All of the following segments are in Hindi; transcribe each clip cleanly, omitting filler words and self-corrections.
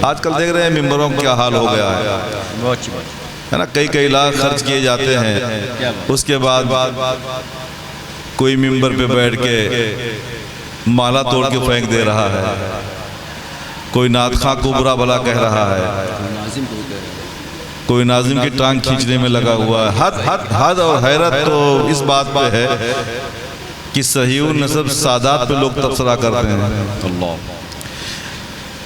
आजकल देख रहे हैं मिंबरों का क्या हाल हो गया है ना, कई लाख खर्च किए जाते हैं, उसके बाद कोई मिंबर पे बैठ के माला तोड़ के फेंक दे रहा है, कोई नादखा को बुरा भला कह रहा है, कोई नाजिम की टांग खींचने में लगा हुआ है। हद और हैरत तो इस बात पे है कि सही नसब सादात पे लोग तबसरा करते हैं।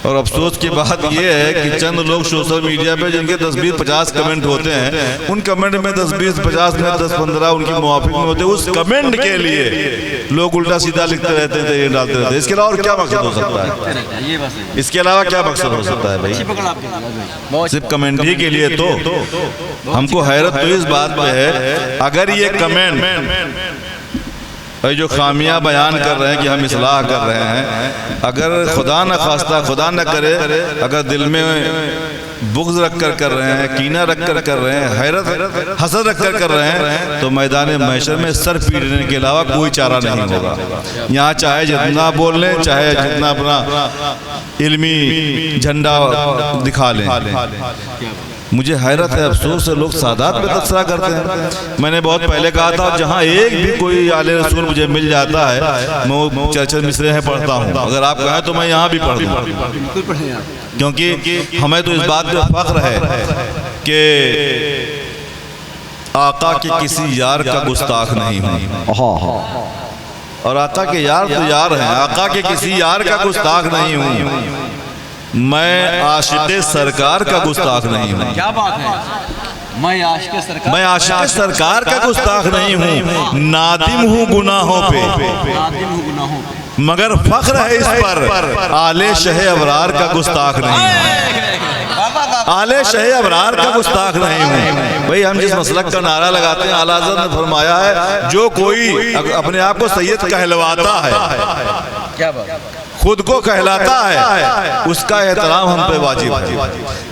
और अफसोस की बात यह है कि चंद लोग सोशल मीडिया पे जिनके 10-20-50 कमेंट होते हैं, उन कमेंट में 10-20-50 में 10-15 उनकी मुआफिक में होते हैं। उस कमेंट के लिए लोग उल्टा सीधा लिखते रहते थे, ये डालते रहते हैं। इसके अलावा और क्या मकसद हो सकता है? इसके अलावा क्या मकसद हो सकता है भाई? सिर्फ कमेंट ही के लिए तो हमको हैरत तो इस बात पे है, अगर ये कमेंट भाई जो खामियां बयान कर रहे हैं कि हम इस्लाह कर रहे हैं, अगर खुदा न खास्ता, खुदा न करे, अगर दिल में बुग़्ज़ रख कर रहे हैं, कीना रख कर रहे हैं, हैरत हसद रख कर रहे हैं, तो मैदान महशर में सर पीटने के अलावा कोई चारा नहीं होगा। यहाँ चाहे जितना बोल लें, चाहे जितना अपना इल्मी झंडा दिखा लें, मुझे हैरत है, अफसोस है, लोग सादात पे तबसरा करते हैं। मैंने बहुत पहले कहा था, जहाँ एक भी कोई आले रसूल मुझे मिल जाता है, मैं वो चर्चा मिसरे हैं पढ़ता हूँ। अगर आप कहें तो मैं यहाँ भी पढ़ दूँ, क्योंकि हमें तो इस बात पे फख्र है कि आका के किसी यार का गुस्ताख नहीं हूँ, और आका के यार तो यार हैं, आका के किसी यार का गुस्ताख नहीं हूँ, मैं आशिक़े सरकार का गुस्ताख नहीं हूँ। क्या बात है, मैं आशिक़े सरकार का गुस्ताख नहीं हूँ, नादिम हूँ गुनाहों पे, मगर फख्र है इस पर आले शहे अबरार का गुस्ताख नहीं हूँ। आले शहे अबरार का गुस्ताख नहीं हूँ। भाई हम जिस मसलक का नारा लगाते हैं, आला हज़रत ने फरमाया है, जो कोई अपने आप को सैयद कहलवाता है, क्या बात, खुद को कहलाता है, उसका एहतराम हम पे वाजिब है।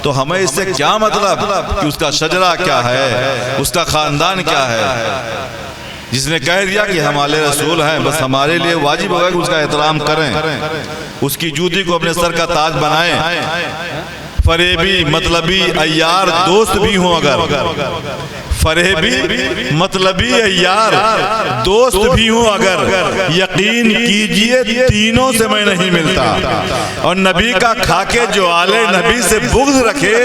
तो हमें इससे क्या मतलब कि उसका शजरा क्या है, उसका खानदान क्या है। जिसने कह दिया कि हम आले रसूल हैं, बस हमारे लिए वाजिब होगा कि उसका एहतराम करें, उसकी जूती को अपने सर का ताज बनाएं। फरेबी मतलबी अय्यार दोस्त भी हों, अगर फरेबी मतलबी अय्यार दोस्त भी हूँ, अगर यकीन कीजिए तीनों से मैं नहीं मिलता, और नबी का खाके जो आले नबी से बुग़्ज़ रखे,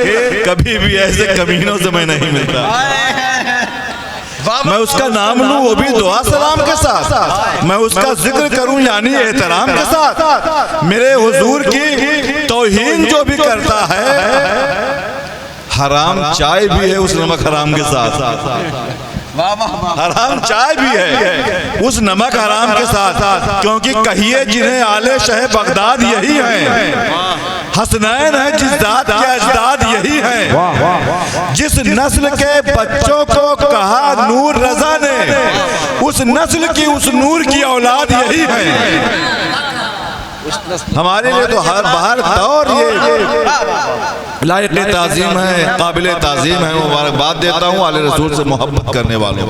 कभी भी ऐसे कमीनों से मैं नहीं मिलता। मैं उसका नाम लूं वो भी दुआ सलाम के साथ, मैं उसका जिक्र करूं यानी एहतराम के साथ। मेरे हुजूर की तौहीन जो भी करता है, हराम चाय भी है उस नमक हराम के साथ, हराम चाय भी है उस नमक हराम के साथ, क्योंकि कहिए जिन्हें आले शह बगदाद यही हैं, हसनैन है जिस जात के अजदाद यही हैं, जिस नस्ल के बच्चों को कहा नूर रजा ने, उस नस्ल की उस नूर की औलाद यही है। हमारे लिए तो हर बाहर दौर ये लायक ताज़ीम है, काबिल ताज़ीम है। मुबारकबाद देता हूँ आले रसूल से मोहब्बत करने वालों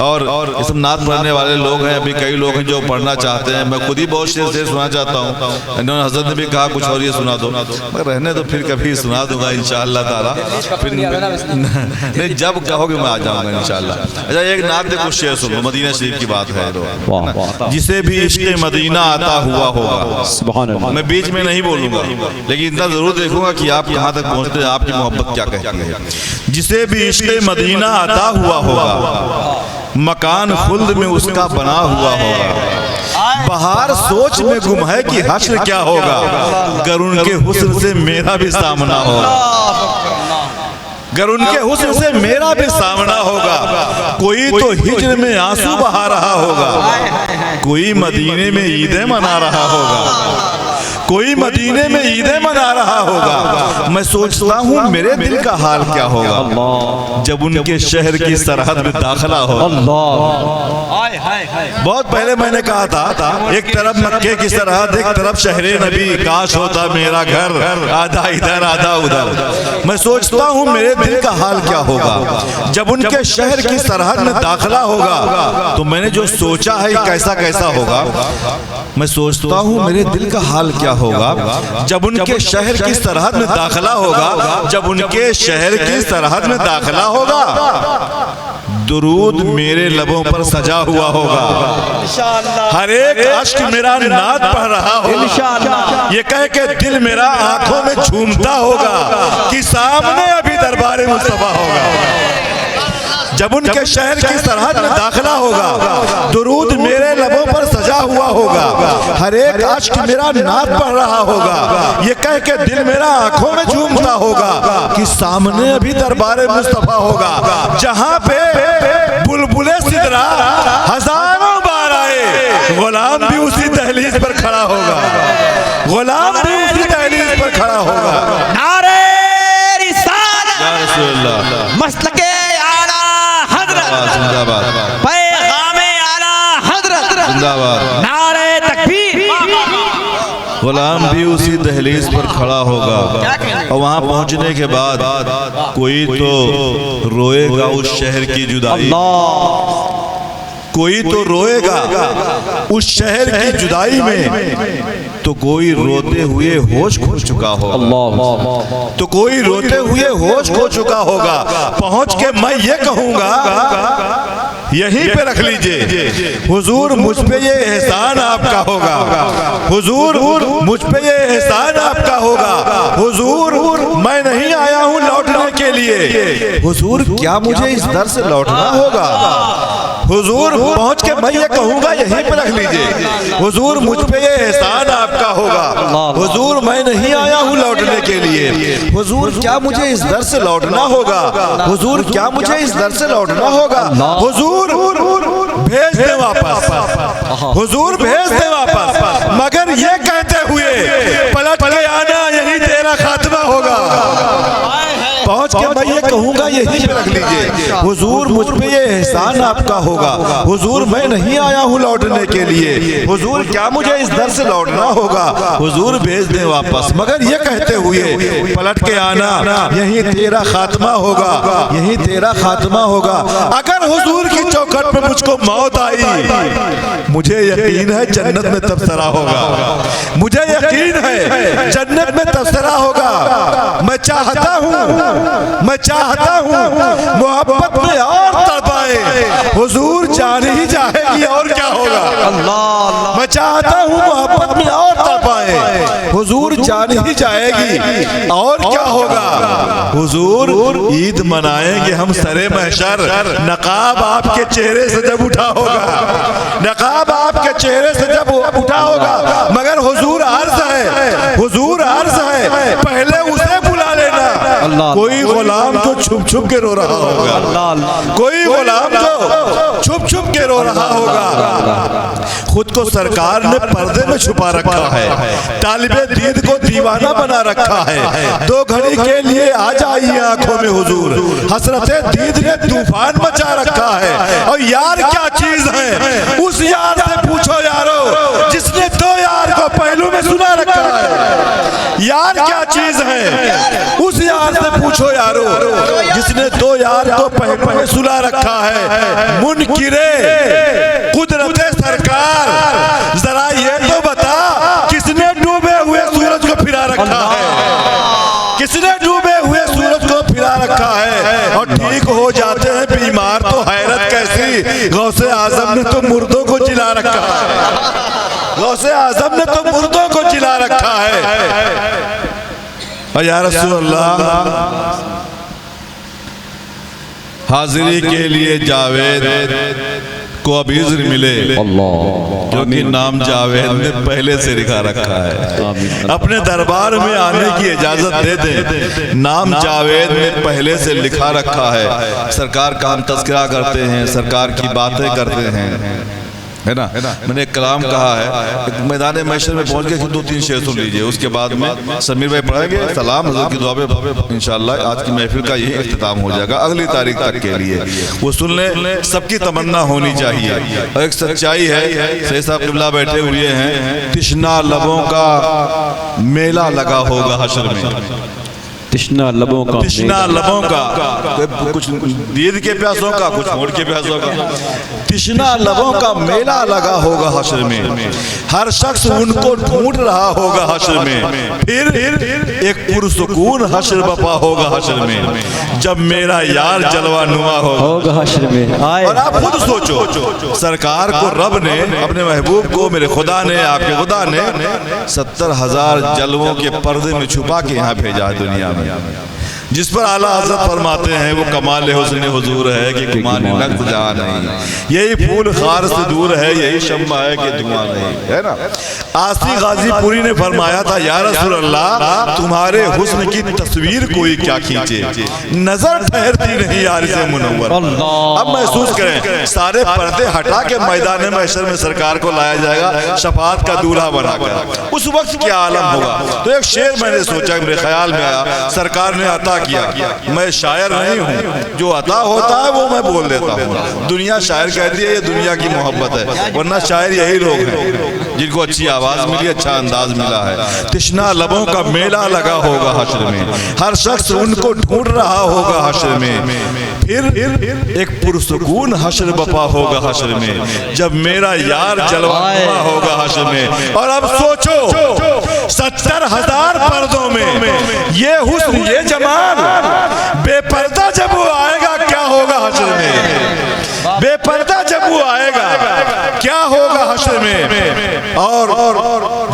और इसम नात पढ़ने वाले लोग हैं। अभी कई लोग हैं जो पढ़ना चाहते हैं, मैं खुद ही बहुत शेर सुना चाहता हूँ। इन्होंने हज़रत ने भी कहा कुछ और ये सुना दो, मगर रहने तो फिर कभी सुना दूंगा इंशाअल्लाह ताला, फिर नहीं जब कहोगे मैं आ जाऊँगा इंशाअल्लाह। अच्छा एक नात दे कुछ शेर सुनो, मदीना शरीफ की बात है। जिसे भी इश्क़ मदीना आता हुआ होगा, मैं बीच में नहीं बोलूंगा, लेकिन इतना जरूर देखूंगा कि आप कहां तक पहुंचते हैं, आपकी मोहब्बत क्या कहती है। जिसे भी इश्क़ मदीना आता हुआ होगा, मकान खुल्द में उसका बना हुआ होगा, बहार सोच में गुम है कि हश्र क्या होगा, गर उनके हुस्न से मेरा भी सामना होगा, गर उनके हुस्न से मेरा भी सामना होगा। कोई तो हिज्र में आंसू बहा रहा होगा, कोई मदीने में ईदें मना रहा होगा, कोई मदीने में ईदें मना रहा होगा। मैं सोचता हूँ मेरे दिल का हाल क्या होगा जब उनके शहर की सरहद में दाखिला होगा। बहुत पहले मैंने कहा था, एक तरफ मक्के की सरहद, एक तरफ शहरे नबी, काश होता मेरा घर, आधा इधर आधा उधर। मैं सोचता हूँ मेरे दिल का हाल क्या होगा जब उनके शहर की सरहद में दाखिला होगा। तो मैंने जो सोचा है कैसा कैसा होगा, मैं सोचता हूँ मेरे दिल का हाल क्या होगा? जब उनके शहर की सरहद में दाखिला होगा, जब उनके शहर की सरहद में दाखिला होगा, दुरूद मेरे लबों पर सजा हुआ होगा, हर एक अश्क मेरा नात पढ़ रहा होगा, ये कह के दिल मेरा आंखों में झूमता होगा कि सामने अभी दरबार मुस्तफा होगा। जब उनके शहर की सरहद में दाखिला होगा, दुरूद मेरे लबों पर सजा हुआ होगा, हर एक अश्क मेरा नात पढ़ रहा होगा, ये कह के दिल मेरा आंखों में झूमता होगा कि सामने अभी दरबार मुस्तफा होगा। जहां पे बुलबुले सिदरा हजारों बार आए, गुलाम भी उसी दहलीज पर खड़ा होगा, गुलाम भी उसी दहलीज पर खड़ा होगा। नारे रिसालत, या रसूलल्लाह, मसलके आला हजरत, जिंदाबाद, पैगामे आला हजरत, जिंदाबाद, नारे तकबीर। गुलाम भी उसी दहलीज पर खड़ा होगा और वहां पहुंचने के बाद कोई तो रोएगा उस शहर की जुदाई, कोई तो रोएगा उस शहर की जुदाई में, तो कोई रोते हुए होश खो चुका होगा, तो कोई रोते हुए होश खो चुका होगा। पहुंच के मैं ये कहूंगा, यहीं पे रख लीजिए, हुजूर मुझ पे ये एहसान आपका होगा, हुजूर मुझ पे ये एहसान आपका होगा, हुजूर मैं नहीं आया हूं लौटने के लिए, हुजूर क्या मुझे इस दर से लौटना होगा? हुजूर पहुंच के मैं ये कहूंगा, यहीं पे रख लीजिए, हुजूर मुझ पे ये एहसान आपका होगा, हुजूर मैं नहीं आया हूं लौटने के लिए, हुजूर क्या मुझे इस दर से लौटना होगा, हुजूर क्या मुझे इस दर से लौटना होगा, हुजूर भेज दे वापस, हुजूर भेज दे वापस, मगर ये कहते हुए पलट के आना, यही तेरा खात्मा होगा। पहुंच के मैं ये कहूंगा, यही पे रख लीजिए, हुजूर मुझ पे ये एहसान आपका होगा, हुजूर मैं नहीं आया हूं लौटने के लिए, हुजूर क्या मुझे इस दर से लौटना होगा, हुजूर भेज दे वापस, मगर ये कहते हुए पलट के आना, यही तेरा खात्मा होगा, यही तेरा खात्मा होगा। अगर हुजूर की चौखट पे मुझको मौत आई, मुझे यकीन है जन्नत में तबसरा होगा, मुझे यकीन है जन्नत में तबसरा होगा। मैं चाहता हूँ, मैं चाहता हूँ मोहब्बत में और तड़पाए, हुजूर जान ही जाएगी और क्या होगा। मैं चाहता हूँ मोहब्बत में और तड़पाए, हुजूर जान ही जाएगी और क्या होगा। हुजूर ईद मनाएंगे हम सरे महशर, नकाब आपके चेहरे से जब उठा होगा, नकाब आपके चेहरे से जब उठा होगा, मगर हुजूर अर्ज है, हुजूर अर्ज है, पहले उसे बुला लेना। कोई गुलाम जो छुप छुप के रो रहा होगा, कोई गुलाम जो छुप छुप के रो रहा होगा, खुद को सरकार ने पर्दे में छुपा रखा है, तालिबे दीद को दीवाना बना रखा है, 2 घड़ी के लिए आ जाइए आंखों में हुजूर, हसरते दीद ने तूफान मचा रखा है। और यार क्या चीज है, उस यार से पूछो यारो, जिसने 2 यार को पहलू में सुना रखा है, यार क्या चीज है, उस यार से पूछो यारो, जिसने 2 यार को पहलू में सुना रखा है। मुनकिरे कुदरते सरकार, जरा ये तो बता, किसने डूबे हुए सूरज को फिरा रखा है, किसने डूबे हुए सूरज को फिरा रखा है। और ठीक हो जाते हैं बीमार तो हैरत कैसी, गौसे आजम ने तो मुर्दों को जिला रखा है, गौसे आजम ने तो मुर्दों को जिला रखा है। और या रसूल अल्लाह, हाजिरी के लिए जावेद को अब इज़्र मिले, क्योंकि नाम जावेद ने पहले से लिखा रखा है। अपने दरबार में आने की इजाजत दे दें, नाम जावेद ने पहले से लिखा रखा है। सरकार का हम तज़किरा करते हैं, सरकार की बातें करते हैं, है ना। मैंने एक कलाम कहा है, मैदान महशर में पहुंच के 2-3 शेर सुन लीजिए, उसके बाद में समीर भाई पढ़ेंगे सलाम, हज़रत की दुआ पे इंशाअल्लाह आज की महफिल का यही इख्तिताम हो जाएगा अगली तारीख तक के लिए। वो सुन ले, सबकी तमन्ना होनी चाहिए। और एक सच्चाई है, सही साहब क़िबला बैठे हुए हैं, तिश्ना लबों का मेला लगा होगा हश्र में, तृष्णा लबों का कुछ नींद के प्यासों का, कुछ मोड़ के प्यासों का। तृष्णा लबों का मेला लगा होगा हश्र में, हर शख्स उनको ढूंढ रहा होगा हश्र में। फिर एक पुरसुकून हश्र बपा होगा हश्र में, जब मेरा यार जलवा नुमा होगा हश्र में। और आप खुद सोचो, सरकार को रब ने, अपने महबूब को, मेरे खुदा ने, आपके खुदा ने 70,000 जलवों के पर्दे में छुपा के यहाँ भेजा है दुनिया में, जिस पर आला हज़रत फरमाते हैं वो कमाल हुस्न हुजूर है कि गुमान नक़्त जहां नहीं। यही फूल खार से दूर है, यही शम्मा है कि धुआं नहीं, है ना। आसिफ गाजीपुरी ने फरमाया था, या रसूल अल्लाह तुम्हारे हुस्न की तस्वीर कोई क्या खींचे, नजर ठहरती नहीं यार से मुनव्वर। अब महसूस करें, सारे पर्दे हटा के मैदान महशर में सरकार को लाया जाएगा शफाअत का दूल्हा बनाकर, उस वक्त क्या आलम होगा। तो एक शेर मैंने सोचा, मेरे ख्याल में आया, सरकार ने अता किया। मैं शायर नहीं हूँ, जो अता होता है वो मैं बोल देता हूँ। दुनिया शायर कहती है, ये दुनिया की मोहब्बत है, वरना शायर यही लोग हैं जिनको अच्छी आवाज मिली, अच्छा अंदाज मिला है। तृष्णा लबों का मेला लगा होगा हश्र में, हर शख्स उनको ढूंढ रहा होगा हश्र में। फिर एक पुरसुकून हश्र बपा होगा हश्र में, जब मेरा यार जलवा होगा हश्र में। और अब सोचो 70,000 पर्दों में ये हुस्न, ये जमाल, बेपर्दा जब वो आएगा क्या होगा हश्र में, बेपर्दा जब वो आएगा क्या होगा हश्र में। और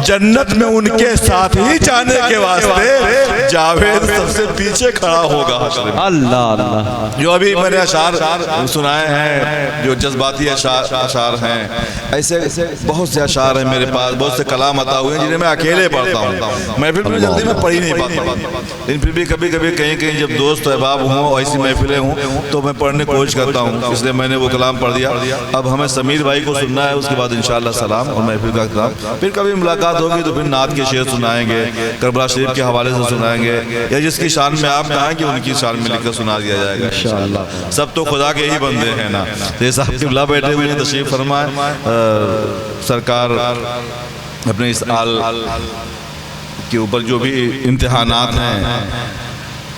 जन्नत में उनके साथ ही जाने के वास्ते जावेद सबसे पीछे खड़ा होगा हश्र में। अल्लाह अल्लाह। जो अभी मैंने अशार सुनाए हैं, जो जज्बाती अशार हैं, ऐसे बहुत से अशार हैं मेरे पास, बहुत से कलाम अता हुए हैं जिन्हें मैं अकेले पढ़ता हूँ। महफिल में जल्दी मैं पढ़ ही नहीं पाता, लेकिन फिर भी कभी कभी कहीं कहीं जब दोस्त अहबाब हों, ऐसी महफिलें हों, तो मैं पढ़ने की कोशिश करता हूँ। इसलिए मैंने वो कलाम पढ़ दिया। अब हमें समीर भाई को सुनना है, उसके बाद इंशाअल्लाह सलाम और महफिल का कलाम। फिर कभी मुलाकात होगी तो फिर नात के शेर सुनाएंगे, करबला शरीफ के हवाले से सुनाएंगे, या जिसकी शान में आप कहेंगे उनकी शान में लिखकर सुना दिया जाएगा इंशाअल्लाह। सब तो खुदा के ही बंदे हैं ना। जैसा किबला बैठे हुए हैं, तशरीफ फरमाए। सरकार अपने इस आल के ऊपर जो भी इम्तिहानात हैं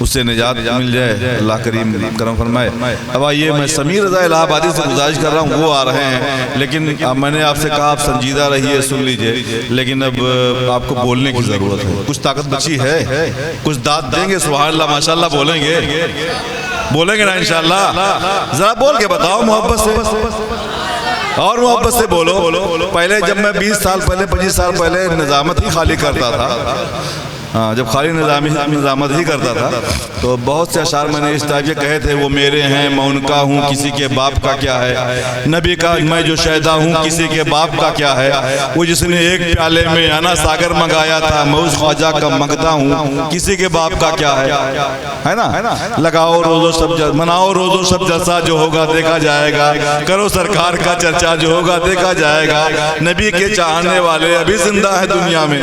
उससे निजात मिल जाए, अल्लाह करीम करम फरमाए। अब आइए, मैं समीर रज़ा इलाहाबादी से गुजारिश कर रहा हूँ, वो आ रहे हैं, लेकिन मैंने आपसे कहा आप संजीदा रहिए, सुन लीजिए, लेकिन अब आपको बोलने की ज़रूरत है। कुछ ताकत बची है, कुछ दाद देंगे, सुभान अल्लाह माशाअल्लाह बोलेंगे, बोलेंगे ना इंशाअल्लाह। ज़रा बोल के बताओ मोहब्बत से, और मोहब्बत से बोलो। पहले जब मैं 20 साल पहले, 25 साल पहले निज़ामत ही खाली करता था, हाँ, जब खाली निज़ामत ही करता था, तो बहुत से अशार मैंने इस टाइप के कहे थे। वो मेरे हैं, मैं उनका हूँ, किसी के बाप का क्या है। नबी का मैं जो शहदा हूँ, किसी के बाप का क्या है। वो जिसने एक प्याले में आना सागर मंगाया था, मैं उस ख्वाजा का मंगता हूँ, किसी के बाप का क्या है ना। लगाओ रोजो सब, मनाओ रोजो सब जलसा, जो होगा देखा जाएगा। करो सरकार का चर्चा, जो होगा देखा जाएगा। नबी के चाहने वाले अभी जिंदा है दुनिया में,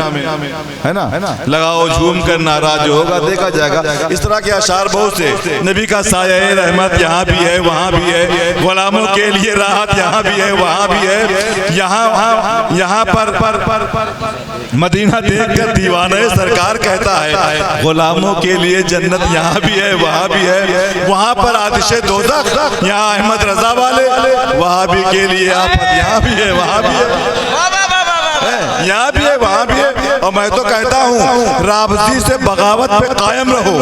है ना। लगाओ झूम कर नारा, जो होगा देखा जाएगा। इस तरह के अशार बहुत से। नबी का साया रहमत यहाँ भी है, वहाँ भी है। गुलामों के लिए राहत यहाँ भी है, वहाँ भी है। यहाँ पर मदीना देखकर दीवाने सरकार कहता है, गुलामों के लिए जन्नत यहाँ भी है, वहाँ भी है। वहाँ पर आतिशे दोज़ख, यहाँ अहमद रजा वाले, वहाँ भी के लिए आफत यहाँ भी है, वहाँ भी है, यहाँ भी है, वहाँ भी है। और मैं तो कहता हूँ, राबजी से बगावत पे कायम रहो,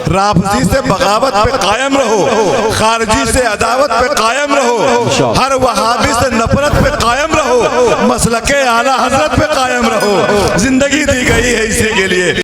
राबजी से बगावत पे कायम रहो, खारजी से अदावत पे कायम रहो, हर वहाबी से नफरत पे कायम रहो, मसलके आला हजरत पे कायम रहो। जिंदगी दी गई है इसी के लिए।